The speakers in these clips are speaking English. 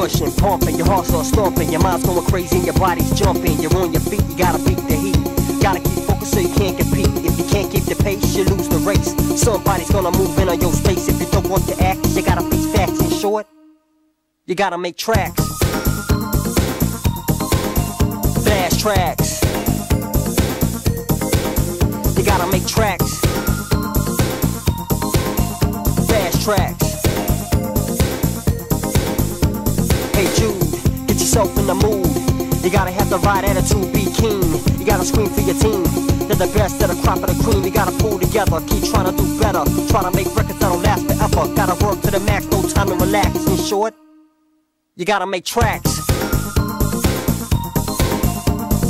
pushing, pumping, your heart starts stomping, your mind's going crazy and your body's jumping. You're on your feet, you gotta beat the heat. Gotta keep focused so you can't compete. If you can't keep the pace, you lose the race. Somebody's gonna move in on your space. If you don't want to act, you gotta face facts. In short, you gotta make tracks. Fast tracks. You gotta make tracks. Fast tracks. Hey Jude, get yourself in the mood. You gotta have the right attitude, be keen. You gotta scream for your team. They're the best of the crop of the cream. You gotta pull together, keep trying to do better. Trying to make records that'll last forever. Gotta work to the max, no time to relax. In short, you gotta make tracks.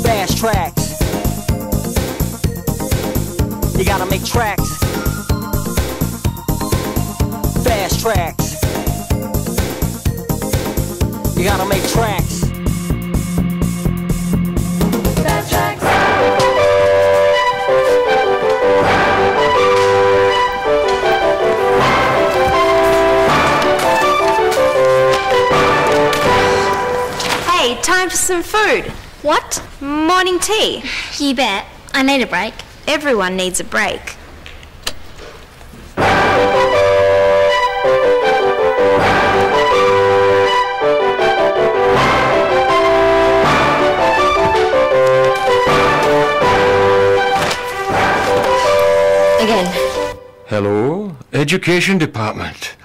Fast tracks. You gotta make tracks. Fast tracks. You gotta make tracks. Fast tracks. Hey, time for some food. What? Morning tea. You bet. I need a break. Everyone needs a break. Again. Hello, Education Department.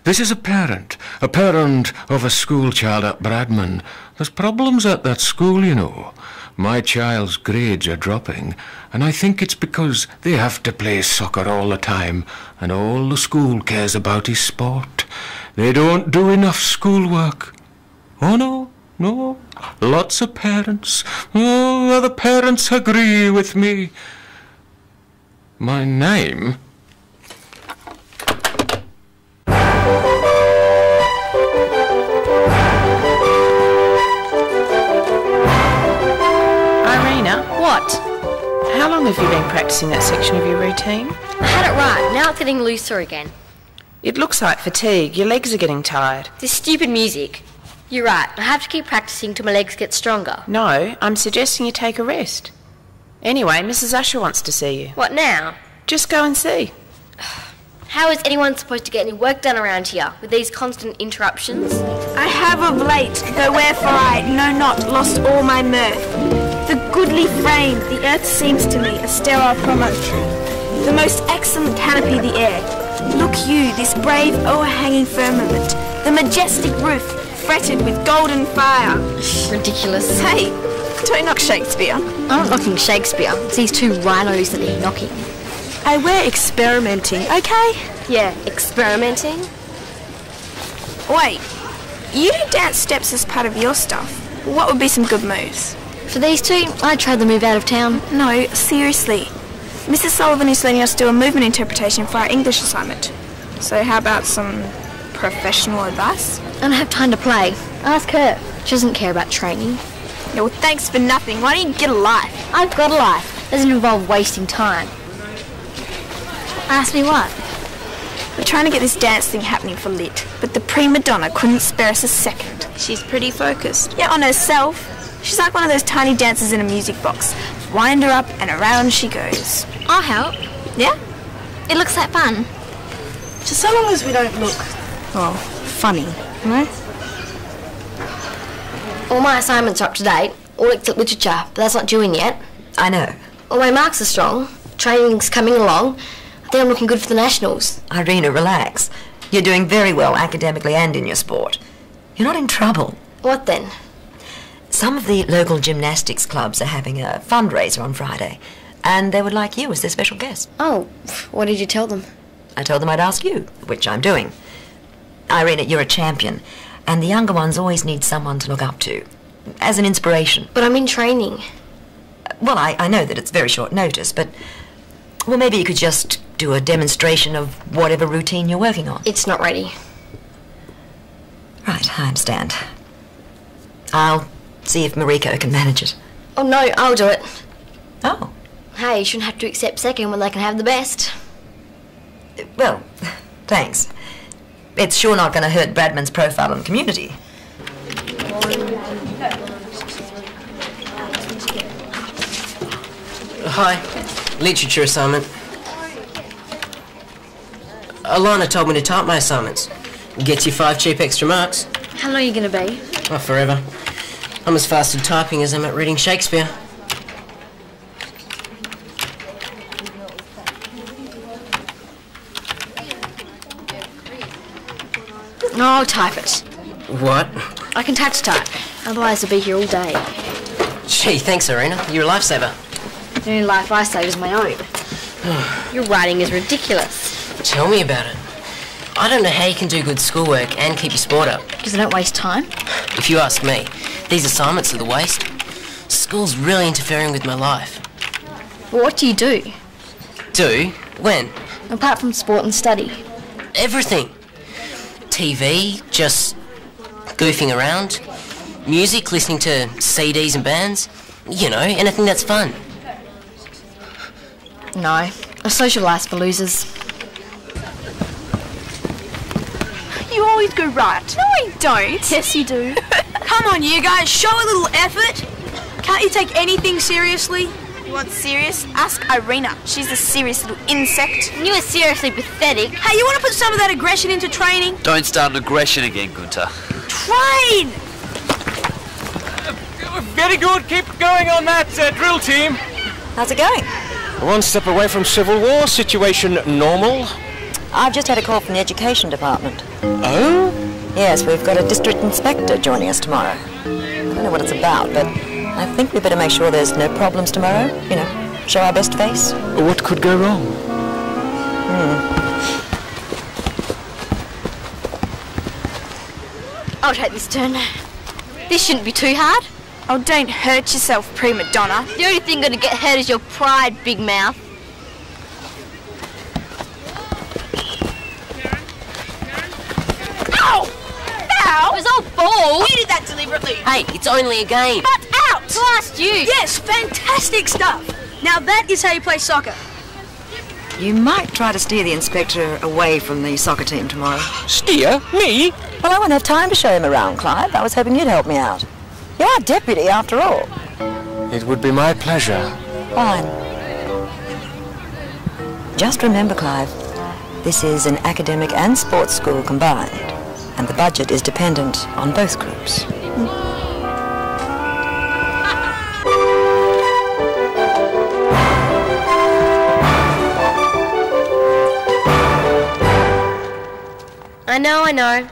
This is a parent of a school child at Bradman. There's problems at that school, you know. My child's grades are dropping, and I think it's because they have to play soccer all the time, and all the school cares about is sport. They don't do enough schoolwork. Oh no, lots of parents. Oh, the parents agree with me. My name? What? How long have you been practicing that section of your routine? I had it right. Now it's getting looser again. It looks like fatigue. Your legs are getting tired. This stupid music. You're right. I have to keep practicing till my legs get stronger. No, I'm suggesting you take a rest. Anyway, Mrs. Usher wants to see you. What now? Just go and see. How is anyone supposed to get any work done around here with these constant interruptions? I have of late, though wherefore I know not, lost all my mirth. The goodly frame, the earth seems to me a sterile promontory. The most excellent canopy the air. Look you, this brave o'erhanging firmament, the majestic roof, fretted with golden fire. Ridiculous. Hey, don't knock Shakespeare. I'm not knocking Shakespeare. It's these two rhinos that need knocking. Hey, we're experimenting, okay? Yeah, experimenting? Wait, you do dance steps as part of your stuff. What would be some good moves? For these two, I'd try the move out of town. No, seriously. Mrs. Sullivan is letting us do a movement interpretation for our English assignment. So how about some professional advice? I don't have time to play. Ask her. She doesn't care about training. Yeah, well, thanks for nothing. Why don't you get a life? I've got a life. Doesn't involve wasting time. Ask me what? We're trying to get this dance thing happening for Lit, but the prima donna couldn't spare us a second. She's pretty focused. Yeah, on herself. She's like one of those tiny dancers in a music box. Wind her up and around she goes. I'll help. Yeah? It looks like fun. Just so long as we don't look, well, funny, you know? All my assignments are up to date, all except literature, but that's not due in yet. I know. All my marks are strong. Training's coming along. I think I'm looking good for the Nationals. Irina, relax. You're doing very well academically and in your sport. You're not in trouble. What then? Some of the local gymnastics clubs are having a fundraiser on Friday, and they would like you as their special guest. Oh, what did you tell them? I told them I'd ask you, which I'm doing. Irina, you're a champion, and the younger ones always need someone to look up to, as an inspiration. But I'm in training. Well, I know that it's very short notice, but, well, maybe you could just do a demonstration of whatever routine you're working on. It's not ready. Right, I understand. I'll see if Mariko can manage it. Oh, no, I'll do it. Oh. Hey, you shouldn't have to accept second when they can have the best. Well, thanks. It's sure not going to hurt Bradman's profile in the community. Hi. Literature assignment. Alana told me to type my assignments. Gets you 5 cheap extra marks. How long are you going to be? Oh, forever. I'm as fast at typing as I'm at reading Shakespeare. No, I'll type it. What? I can touch type. Otherwise I'll be here all day. Gee, thanks, Irina. You're a lifesaver. The only life I save is my own. Your writing is ridiculous. Tell me about it. I don't know how you can do good schoolwork and keep your sport up. Because I don't waste time. If you ask me, these assignments are the waste. School's really interfering with my life. But what do you do? Do? When? Apart from sport and study. Everything. TV, just goofing around. Music, listening to CDs and bands. You know, anything that's fun. No, a social life's for losers. You always go right. No, I don't. Yes, you do. Come on, you guys, show a little effort. Can't you take anything seriously? You want serious? Ask Irina. She's a serious little insect. You are seriously pathetic. Hey, you want to put some of that aggression into training? Don't start an aggression again, Gunter. Train! Very good. Keep going on that, drill team. How's it going? One step away from civil war, situation normal. I've just had a call from the education department. Oh? Yes, we've got a district inspector joining us tomorrow. I don't know what it's about, but I think we better make sure there's no problems tomorrow. You know, show our best face. What could go wrong? I'll take this turn. This shouldn't be too hard. Oh, don't hurt yourself, prima donna. The only thing gonna get hurt is your pride, big mouth. Ow! Ow! It was all balls. You did that deliberately. Hey, it's only a game. But out! Who asked you? Yes, fantastic stuff. Now that is how you play soccer. You might try to steer the inspector away from the soccer team tomorrow. Steer? Me? Well, I won't have time to show him around, Clive. I was hoping you'd help me out. You're our deputy, after all. It would be my pleasure. Fine. Just remember, Clive, this is an academic and sports school combined, and the budget is dependent on both groups. I know.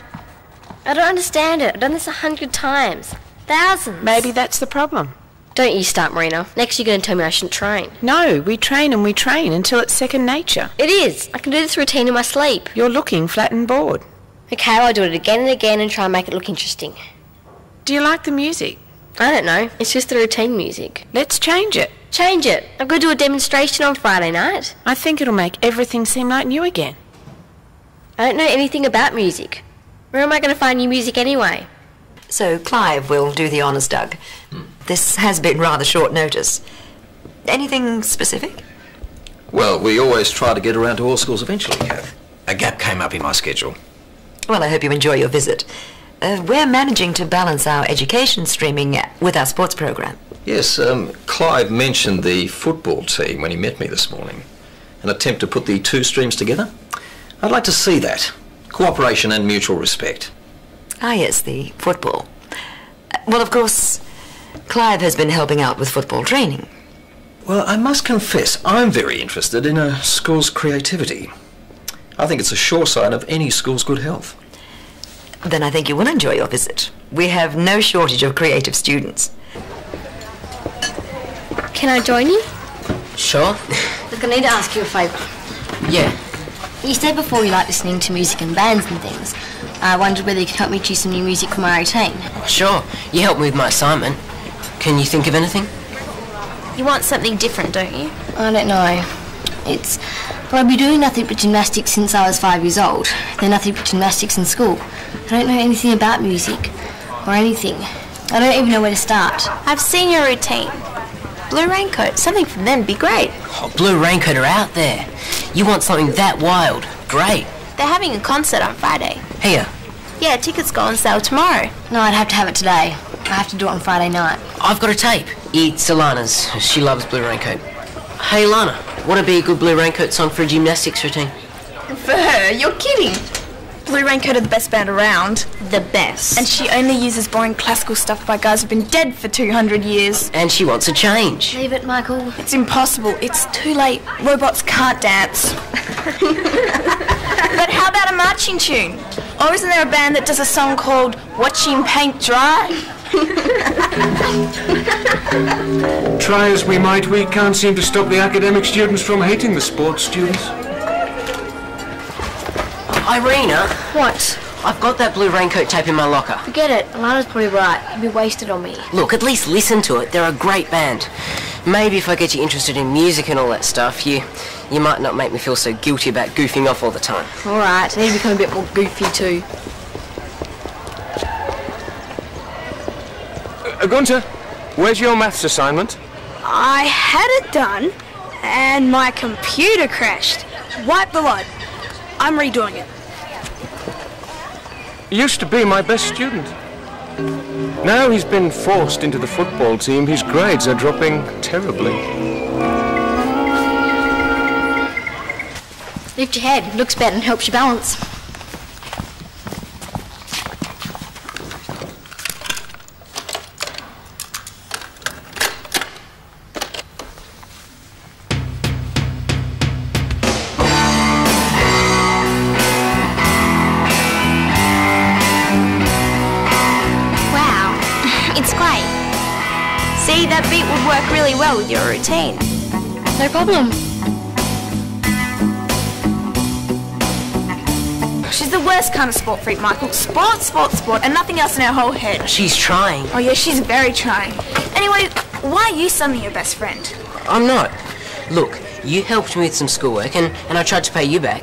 I don't understand it. I've done this 100 times. Thousands. Maybe that's the problem. Don't you start, Marina. Next you're going to tell me I shouldn't train. No, we train and we train until it's second nature. It is. I can do this routine in my sleep. You're looking flat and bored. Okay, I'll do it again and again and try and make it look interesting. Do you like the music? I don't know. It's just the routine music. Let's change it. Change it. I'm going to do a demonstration on Friday night. I think it'll make everything seem like new again. I don't know anything about music. Where am I going to find new music anyway? So Clive will do the honours, Doug. This has been rather short notice. Anything specific? Well, we always try to get around to all schools eventually, Kath. A gap came up in my schedule. Well, I hope you enjoy your visit. We're managing to balance our education streaming with our sports program. Yes, Clive mentioned the football team when he met me this morning. An attempt to put the two streams together? I'd like to see that. Cooperation and mutual respect. Ah, yes, the football. Well, of course, Clive has been helping out with football training. Well, I must confess, I'm very interested in a school's creativity. I think it's a sure sign of any school's good health. Then I think you will enjoy your visit. We have no shortage of creative students. Can I join you? Sure. Look, I need to ask you a favour. Yeah. You said before you like listening to music and bands and things. I wondered whether you could help me choose some new music for my routine. Sure. You helped me with my assignment. Can you think of anything? You want something different, don't you? I don't know. Well, I've been doing nothing but gymnastics since I was 5 years old. Then nothing but gymnastics in school. I don't know anything about music or anything. I don't even know where to start. I've seen your routine. Blue Raincoat, something from them would be great. Oh, Blue Raincoat are out there. You want something that wild. Great. They're having a concert on Friday. Here. Yeah, tickets go on sale tomorrow. No, I'd have to have it today. I have to do it on Friday night. I've got a tape. It's Alana's. She loves Blue Raincoat. Hey, Alana, want to be a good Blue Raincoat song for a gymnastics routine? For her? You're kidding. Blue Raincoat are the best band around. The best. And she only uses boring classical stuff by guys who've been dead for 200 years. And she wants a change. Leave it, Michael. It's impossible. It's too late. Robots can't dance. But how about a marching tune? Or isn't there a band that does a song called Watching Paint Dry? Try as we might, we can't seem to stop the academic students from hating the sports students. Irina. What? I've got that Blue Raincoat tape in my locker. Forget it. Alana's probably right. You'd be wasted on me. Look, at least listen to it. They're a great band. Maybe if I get you interested in music and all that stuff, you might not make me feel so guilty about goofing off all the time. All right. I need to become a bit more goofy too. Gunter, where's your maths assignment? I had it done, and my computer crashed. Wipe the lot. I'm redoing it. Used to be my best student. Now he's been forced into the football team, his grades are dropping terribly. Lift your head. It looks better and helps you balance. See, that beat would work really well with your routine. No problem. She's the worst kind of sport freak, Michael. Sport, sport, sport, and nothing else in her whole head. She's trying. Oh yeah, she's very trying. Anyway, why are you suddenly your best friend? I'm not. Look, you helped me with some schoolwork and I tried to pay you back.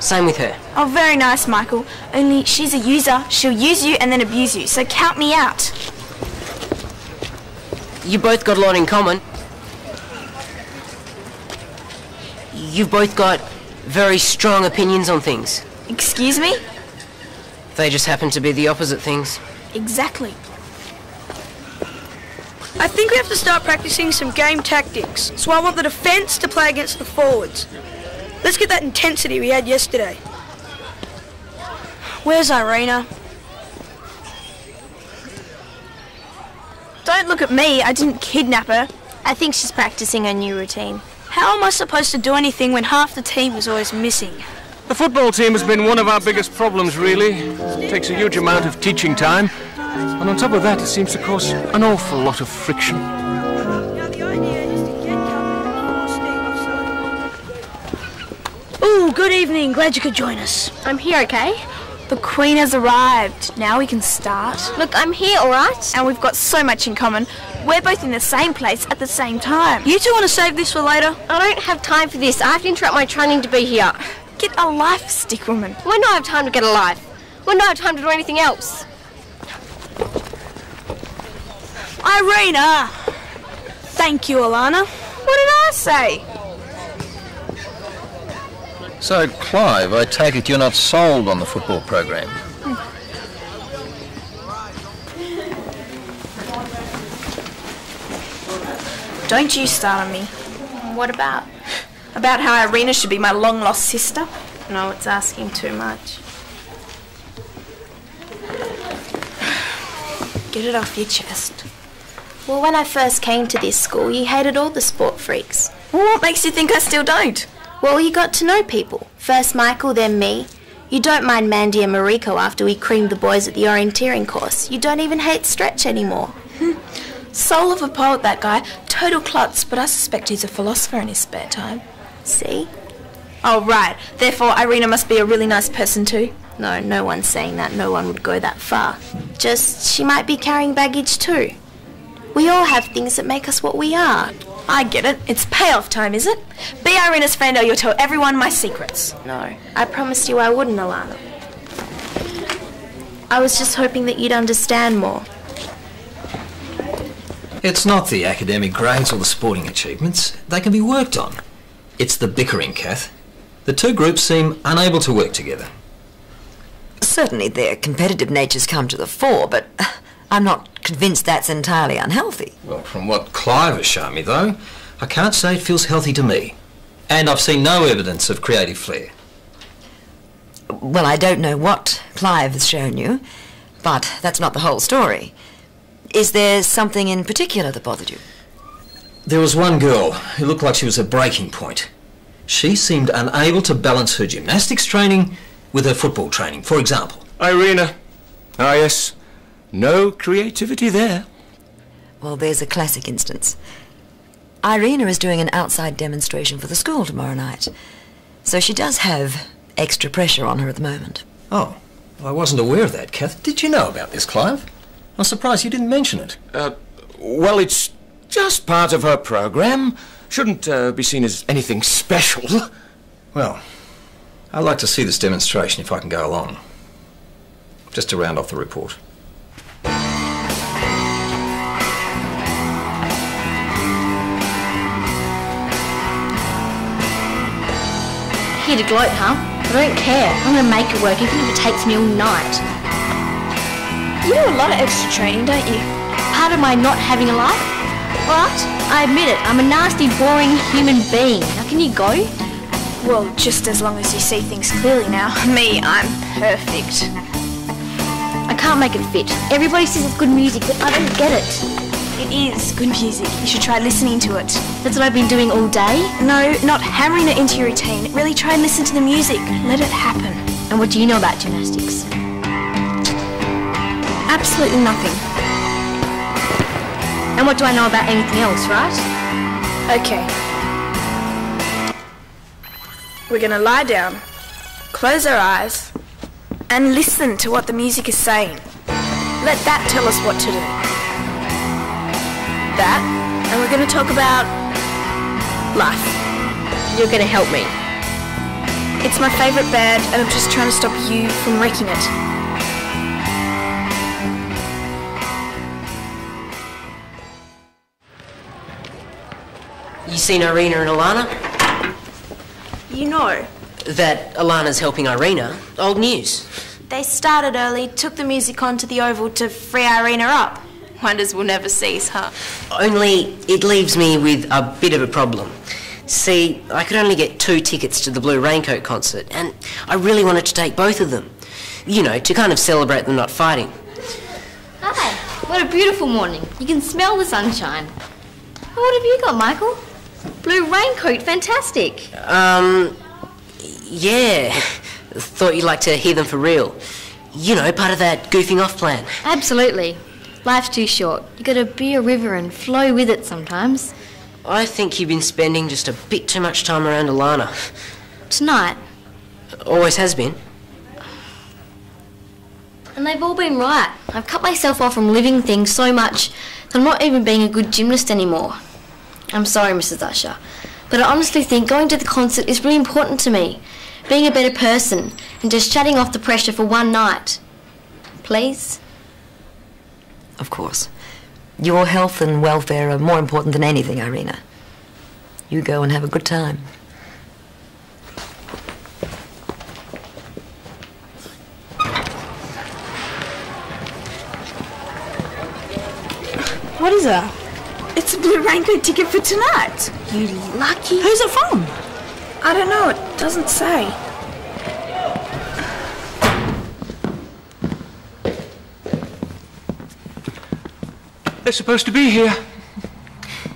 Same with her. Oh, very nice, Michael. Only she's a user. She'll use you and then abuse you, so count me out. You both got a lot in common. You've both got very strong opinions on things. Excuse me? They just happen to be the opposite things. Exactly. I think we have to start practicing some game tactics. So I want the defence to play against the forwards. Let's get that intensity we had yesterday. Where's Irina? Don't look at me. I didn't kidnap her. I think she's practicing her new routine. How am I supposed to do anything when half the team is always missing? The football team has been one of our biggest problems, really. It takes a huge amount of teaching time. And on top of that, it seems to cause an awful lot of friction. Now the idea is to get covered before steam offside. Ooh, good evening. Glad you could join us. I'm here, okay? The Queen has arrived. Now we can start. Look, I'm here, all right? And we've got so much in common. We're both in the same place at the same time. You two want to save this for later? I don't have time for this. I have to interrupt my training to be here. Get a life, stick woman. When do I have time to get a life? When do I have time to do anything else? Irina! Thank you, Alana. What did I say? So, Clive, I take it you're not sold on the football program? Don't you start on me. What about? About how Irina should be my long-lost sister. No, it's asking too much. Get it off your chest. Well, when I first came to this school, you hated all the sport freaks. Well, what makes you think I still don't? Well, you got to know people. First Michael, then me. You don't mind Mandy and Mariko after we creamed the boys at the orienteering course. You don't even hate Stretch anymore. Soul of a poet, that guy. Total klutz, but I suspect he's a philosopher in his spare time. See? Oh, right. Therefore, Irina must be a really nice person too. No, no one's saying that. No one would go that far. Just, she might be carrying baggage too. We all have things that make us what we are. I get it. It's payoff time, is it? Be Irina's friend or you'll tell everyone my secrets. No, I promised you I wouldn't, Alana. I was just hoping that you'd understand more. It's not the academic grades or the sporting achievements. They can be worked on. It's the bickering, Kath. The two groups seem unable to work together. certainly their competitive natures come to the fore, but I'm not convinced that's entirely unhealthy. Well, from what Clive has shown me, though, I can't say it feels healthy to me. And I've seen no evidence of creative flair. Well, I don't know what Clive has shown you, but that's not the whole story. Is there something in particular that bothered you? There was one girl who looked like she was at breaking point. She seemed unable to balance her gymnastics training with her football training, for example. Irina. Ah, yes. No creativity there. Well, there's a classic instance. Irina is doing an outside demonstration for the school tomorrow night, so she does have extra pressure on her at the moment. Oh, well, I wasn't aware of that, Kath. Did you know about this, Clive? I'm surprised you didn't mention it. Well, it's just part of her program. Shouldn't be seen as anything special. Well, I'd like to see this demonstration if I can go along. Just to round off the report. Here to gloat, huh? I don't care. I'm going to make it work, even if it takes me all night. You do a lot of extra training, don't you? Part of my not having a life? But I admit it, I'm a nasty, boring human being. Now can you go? Well, just as long as you see things clearly now. Me, I'm perfect. I can't make it fit. Everybody says it's good music, but I don't get it. It is good music. You should try listening to it. That's what I've been doing all day? No, not hammering it into your routine. Really try and listen to the music. Let it happen. And what do you know about gymnastics? Absolutely nothing. And what do I know about anything else, right? Okay. We're gonna lie down, close our eyes, and listen to what the music is saying. Let that tell us what to do. That, and we're gonna talk about life. You're gonna help me. It's my favourite band, and I'm just trying to stop you from wrecking it. You seen Irina and Alana? You know. That Alana's helping Irina? Old news. They started early, took the music on to the Oval to free Irina up. Wonders will never cease, huh? Only it leaves me with a bit of a problem. See, I could only get 2 tickets to the Blue Raincoat concert, and I really wanted to take both of them. You know, to kind of celebrate them not fighting. Hi, what a beautiful morning. You can smell the sunshine. What have you got, Michael? Blue Raincoat, fantastic. Yeah. Thought you'd like to hear them for real. You know, part of that goofing off plan. Absolutely. Life's too short. You gotta be a river and flow with it sometimes. I think you've been spending just a bit too much time around Alana. Tonight. Always has been. And they've all been right. I've cut myself off from living things so much that I'm not even being a good gymnast anymore. I'm sorry, Mrs. Usher, but I honestly think going to the concert is really important to me. Being a better person and just shutting off the pressure for one night. Please? Of course. Your health and welfare are more important than anything, Irina. You go and have a good time. What is that? It's a Blue Raincoat ticket for tonight. You lucky. Who's it from? I don't know, it doesn't say. They're supposed to be here.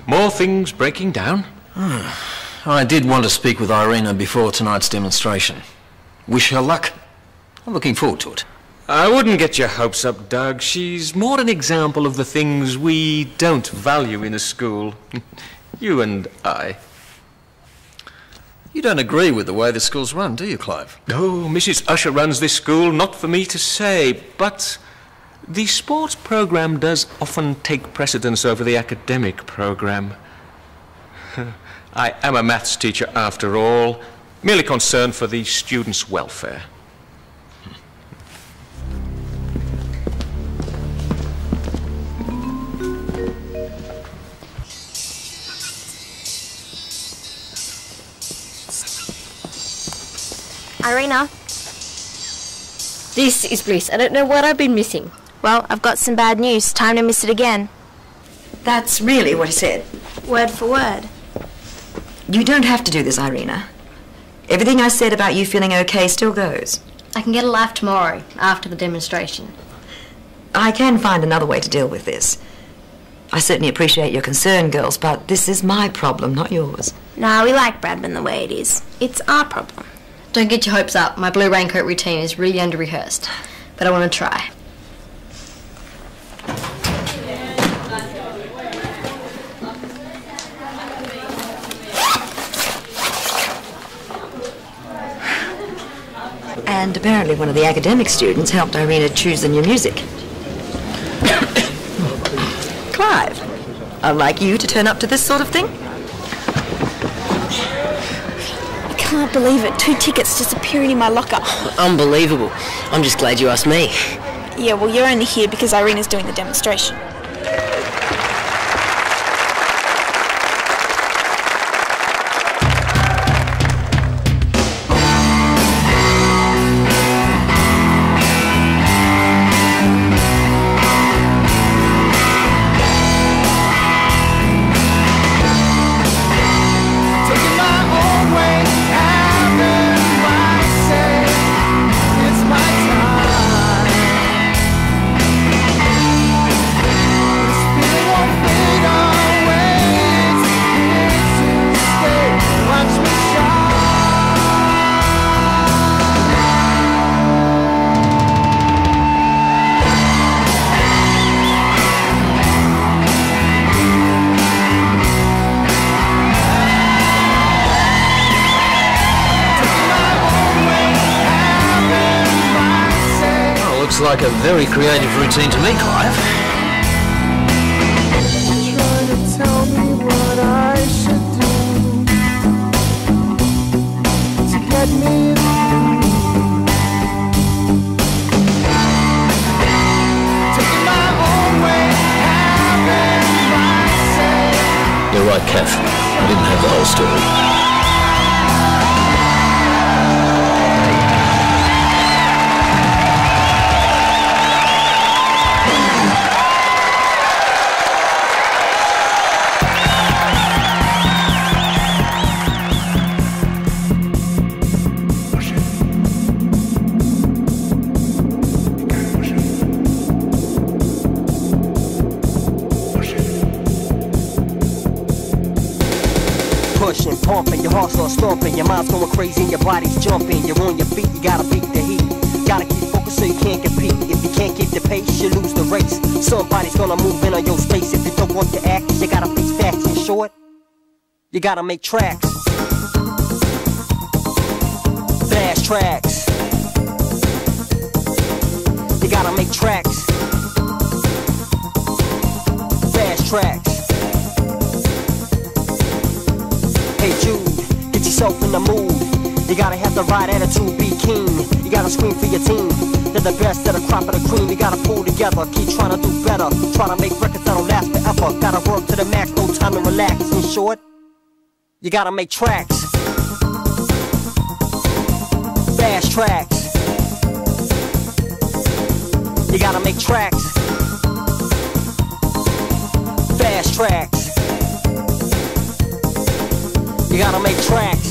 More things breaking down. I did want to speak with Irina before tonight's demonstration. Wish her luck. I'm looking forward to it. I wouldn't get your hopes up, Doug. She's more an example of the things we don't value in a school. You and I. You don't agree with the way the school's run, do you, Clive? Oh, Mrs. Usher runs this school, not for me to say, but the sports program does often take precedence over the academic program. I am a maths teacher after all, merely concerned for the students' welfare. Irina. This is bliss. I don't know what I've been missing. Well, I've got some bad news. Time to miss it again. That's really what he said. Word for word. You don't have to do this, Irina. Everything I said about you feeling okay still goes. I can get a life tomorrow, after the demonstration. I can find another way to deal with this. I certainly appreciate your concern, girls, but this is my problem, not yours. Nah, we like Bradman the way it is. It's our problem. Don't get your hopes up. My blue raincoat routine is really under-rehearsed. But I want to try. And apparently one of the academic students helped Irina choose the new music. Clive, unlike you to turn up to this sort of thing. I can't believe it. 2 tickets disappearing in my locker. Unbelievable. I'm just glad you asked me. Yeah, well, you're only here because Irina's doing the demonstration. Looks like a very creative routine to me, Clive. Trying to tell me what I should do to get me through. Taking my own way, having my say. You're right, Kath. I didn't have the whole story. Pushing, pumping, your heart starts stomping, your mind's going crazy and your body's jumping. You're on your feet, you gotta beat the heat. Gotta keep focused so you can't compete. If you can't keep the pace, you lose the race. Somebody's gonna move in on your space. If you don't want to act, you gotta face facts. In short, you gotta make tracks. Fast tracks. You gotta make tracks. Fast tracks. Hey Jude, get yourself in the mood. You gotta have the right attitude, be keen. You gotta scream for your team. They're the best of the crop of the cream. You gotta pull together, keep trying to do better. Try to make records that'll last forever. Gotta work to the max, no time to relax. In short, you gotta make tracks. Fast tracks. You gotta make tracks. Fast tracks. You gotta make tracks.